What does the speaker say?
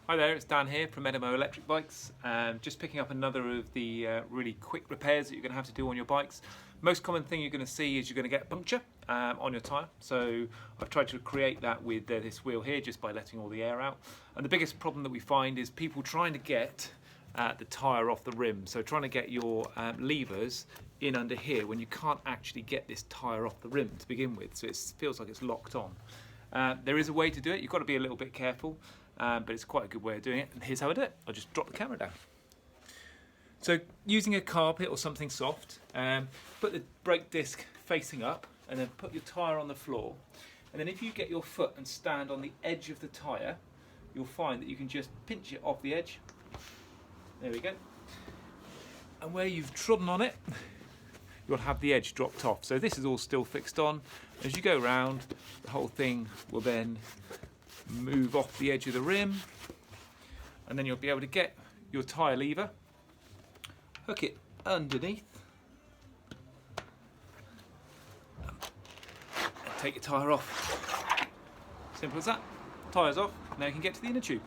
Hi there, it's Dan here from EDEMO Electric Bikes. Just picking up another of the really quick repairs that you're going to have to do on your bikes. Most common thing you're going to see is you're going to get puncture on your tyre. So I've tried to create that with this wheel here just by letting all the air out. And the biggest problem that we find is people trying to get the tyre off the rim. So trying to get your levers in under here when you can't actually get this tyre off the rim to begin with. So it feels like it's locked on. There is a way to do it. You've got to be a little bit careful. But it's quite a good way of doing it, and here's how I do it. I'll just drop the camera down. So using a carpet or something soft, put the brake disc facing up and then put your tyre on the floor, and then if you get your foot and stand on the edge of the tyre, you'll find that you can just pinch it off the edge. There we go. And where you've trodden on it, you'll have the edge dropped off. So this is all still fixed on. As you go round, the whole thing will then move off the edge of the rim, and then you'll be able to get your tyre lever, hook it underneath, and take your tyre off. Simple as that. Tyre's off, now you can get to the inner tube.